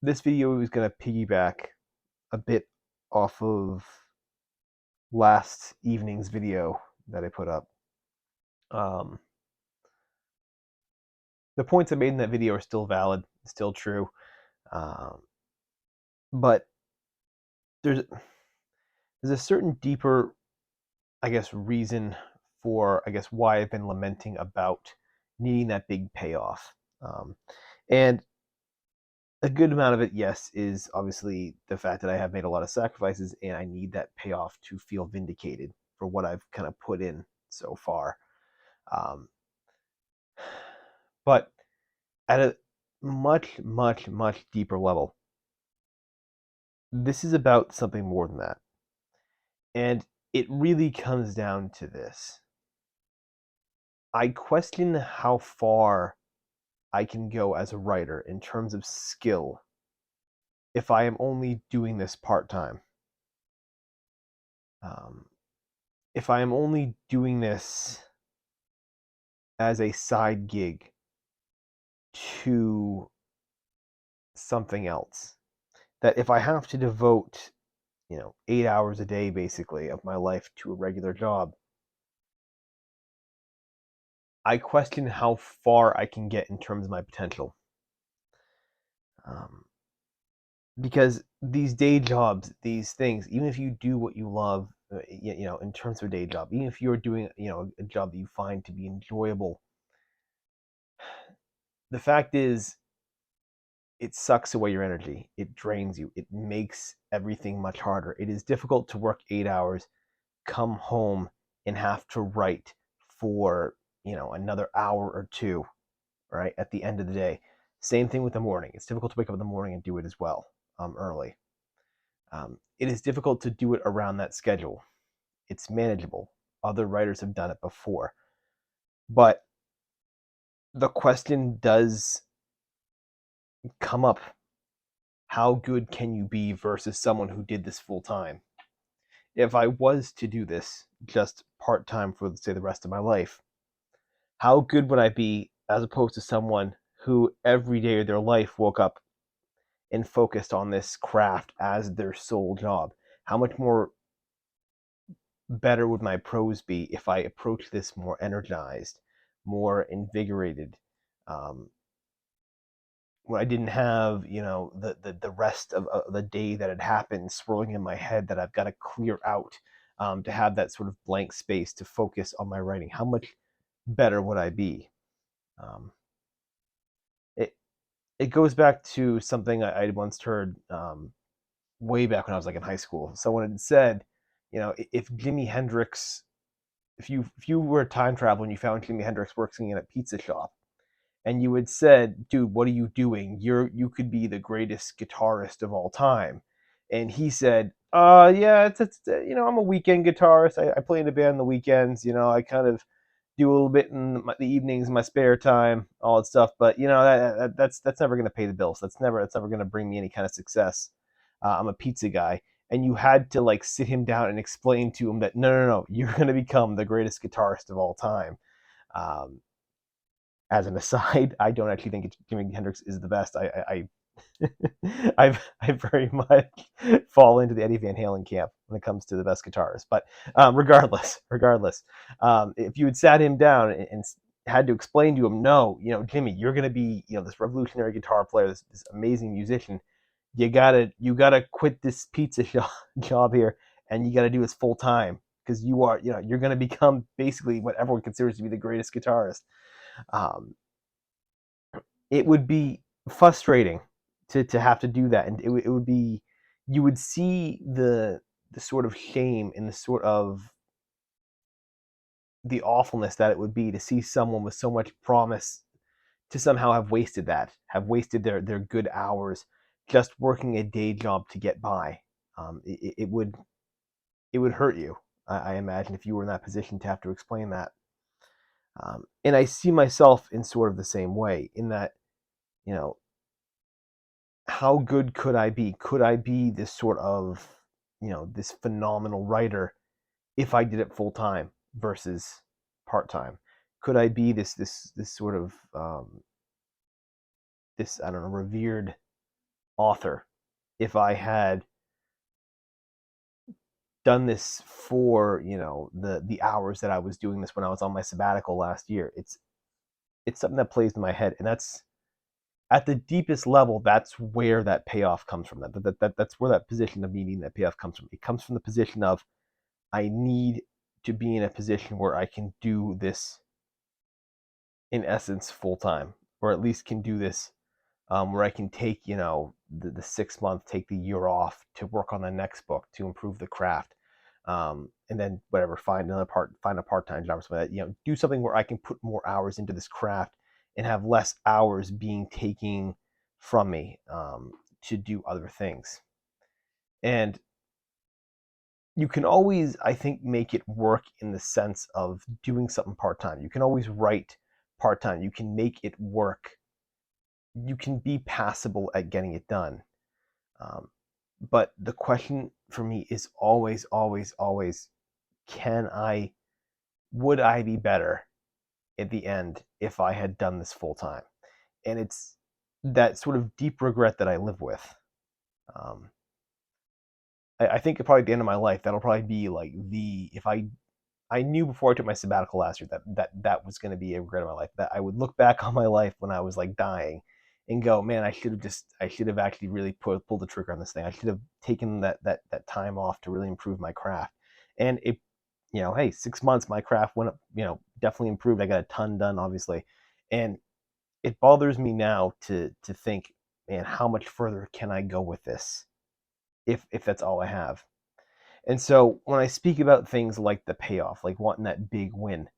this video is going to piggyback a bit off of last evening's video that I put up. Um, the points I made in that video are still valid, still true, um, but there's a certain deeper, I guess, reason for, I guess, why I've been lamenting about needing that big payoff. And a good amount of it, yes, is obviously the fact that I have made a lot of sacrifices and I need that payoff to feel vindicated for what I've kind of put in so far. Um, but at a much, much, much deeper level, this is about something more than that. And it really comes down to this. I question how far I can go as a writer in terms of skill if I am only doing this part time. Um, if I am only doing this as a side gig to something else, that if I have to devote, 8 hours a day basically of my life to a regular job, I question how far I can get in terms of my potential. Um, because these day jobs, these things, even if you do what you love, in terms of a day job, even if you're doing, a job that you find to be enjoyable, the fact is, it sucks away your energy. It drains you. It makes everything much harder. It is difficult to work 8 hours, come home, and have to write for, another hour or two, right, at the end of the day. Same thing with the morning. It's difficult to wake up in the morning and do it as well, early. It is difficult to do it around that schedule. It's manageable. Other writers have done it before. But the question does come up: how good can you be versus someone who did this full time? If I was to do this just part time for, say, the rest of my life, how good would I be as opposed to someone who every day of their life woke up and focused on this craft as their sole job? How much more better would my prose be if I approached this more energized, more invigorated? Um, when I didn't have, the rest of the day that had happened swirling in my head that I've got to clear out, to have that sort of blank space to focus on my writing. How much better would I be? Um, it it goes back to something I once heard, way back when I was like in high school. Someone had said, if Jimi Hendrix, if you were a time traveler and you found Jimi Hendrix working in a pizza shop, and you had said, "Dude, what are you doing? You could be the greatest guitarist of all time," and he said, yeah, I'm a weekend guitarist. I play in a band on the weekends. I kind of do a little bit in the evenings in my spare time, all that stuff. But that's never going to pay the bills. That's never going to bring me any kind of success. I'm a pizza guy." And you had to like sit him down and explain to him that no, no, no, you're going to become the greatest guitarist of all time. Um, as an aside, I don't actually think Jimi Hendrix is the best. I very much fall into the Eddie Van Halen camp when it comes to the best guitarist. But regardless, if you had sat him down and had to explain to him, no, Jimmy, you're going to be, this revolutionary guitar player, this amazing musician. You gotta quit this pizza job here, and you gotta do this full time because you're going to become basically what everyone considers to be the greatest guitarist. Um, it would be frustrating to have to do that, and it would be, you would see the sort of shame and the sort of the awfulness that it would be to see someone with so much promise to somehow have wasted their good hours just working a day job to get by. It would hurt you, I imagine, if you were in that position to have to explain that. And I see myself in sort of the same way, in that, you know how good could I be? Could I be this sort of, this phenomenal writer if I did it full time versus part time? Could I be this sort of, this, I don't know, revered author if I had done this for, the hours that I was doing this when I was on my sabbatical last year. It's something that plays in my head, and that's at the deepest level. That's where that payoff comes from. That's where that position of meaning, that payoff comes from. It comes from the position of, I need to be in a position where I can do this in essence full time, or at least can do this, where I can take, the 6 month, take the year off to work on the next book to improve the craft, and then whatever, find a part time job or something like that. Do something where I can put more hours into this craft and have less hours being taken from me, to do other things. And you can always, I think, make it work in the sense of doing something part time. You can always write part time. You can make it work. You can be passable at getting it done. Um, but the question for me is always, always, always, would I be better at the end if I had done this full time? And it's that sort of deep regret that I live with. Um, I think probably at the end of my life, that'll probably be like if I knew before I took my sabbatical last year that was going to be a regret of my life. That I would look back on my life when I was like dying and go, man, I should have actually really pulled the trigger on this thing. I should have taken that time off to really improve my craft. And it, hey, 6 months, my craft went up, definitely improved. I got a ton done, obviously. And it bothers me now to think, man, how much further can I go with this if that's all I have? And so when I speak about things like the payoff, like wanting that big win,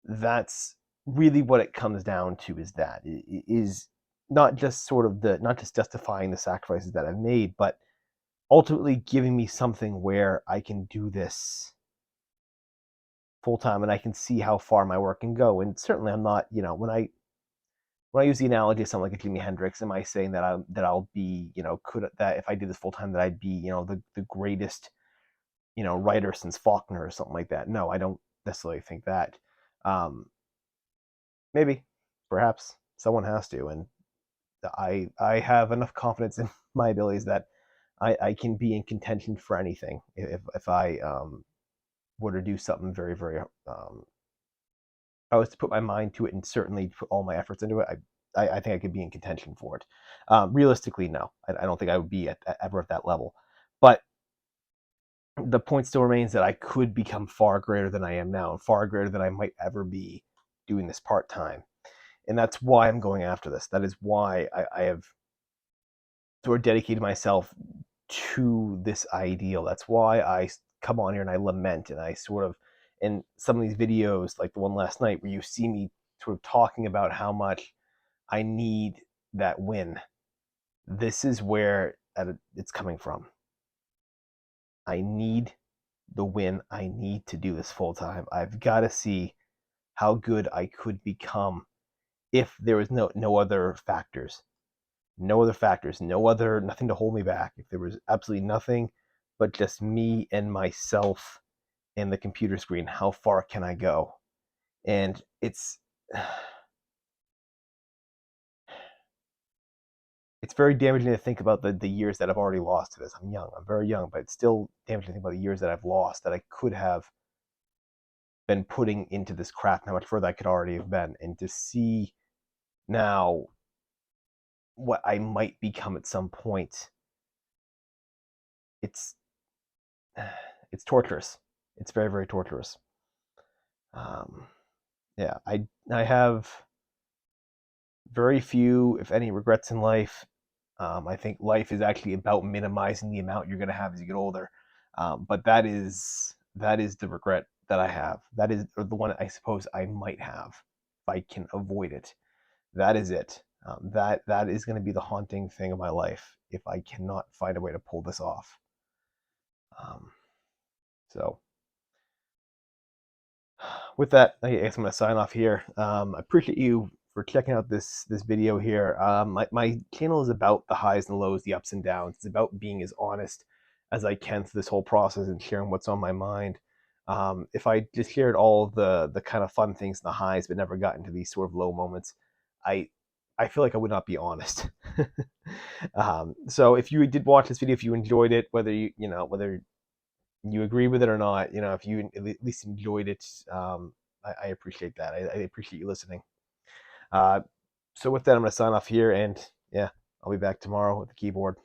that's really what it comes down to, is that it is not just not just justifying the sacrifices that I've made, but ultimately giving me something where I can do this full time and I can see how far my work can go. And certainly I'm not, when I use the analogy of someone like a Jimi Hendrix, am I saying that I'll be, could that if I did this full time that I'd be, the greatest, writer since Faulkner or something like that? No, I don't necessarily think that. Um, Maybe, perhaps someone has to, and I have enough confidence in my abilities that I can be in contention for anything if I, were to do something very, very, I was to put my mind to it and certainly put all my efforts into it. I think I could be in contention for it. Realistically, no, I don't think I would be ever at that level. But the point still remains that I could become far greater than I am now, and far greater than I might ever be doing this part time. And that's why I'm going after this. That is why I have sort of dedicated myself to this ideal. That's why I come on here and I lament, and I sort of, in some of these videos, like the one last night, where you see me sort of talking about how much I need that win. This is where it's coming from. I need the win. I need to do this full time. I've got to see how good I could become if there was no other factors. No other factors, nothing to hold me back. If there was absolutely nothing but just me and myself and the computer screen, how far can I go? And it's very damaging to think about the years that I've already lost to this. I'm young, I'm very young, but it's still damaging to think about the years that I've lost that I could have been putting into this craft, and how much further I could already have been. And to see now what I might become at some point, it's it's torturous. It's very, very torturous. Um, yeah, I have very few, if any, regrets in life. I think life is actually about minimizing the amount you're going to have as you get older. But that is the regret that I have. That is the one I suppose I might have if I can avoid it. That is it. That is going to be the haunting thing of my life if I cannot find a way to pull this off. Um, so with that, I guess I'm going to sign off here. I appreciate you for checking out this video here. My channel is about the highs and lows, the ups and downs. It's about being as honest as I can through this whole process and sharing what's on my mind. If I just shared all the kind of fun things, the highs, but never got into these sort of low moments, I I feel like I would not be honest. So if you did watch this video, if you enjoyed it, whether you agree with it or not, if you at least enjoyed it, I appreciate that. I appreciate you listening. So with that, I'm going to sign off here, and yeah, I'll be back tomorrow with the keyboard.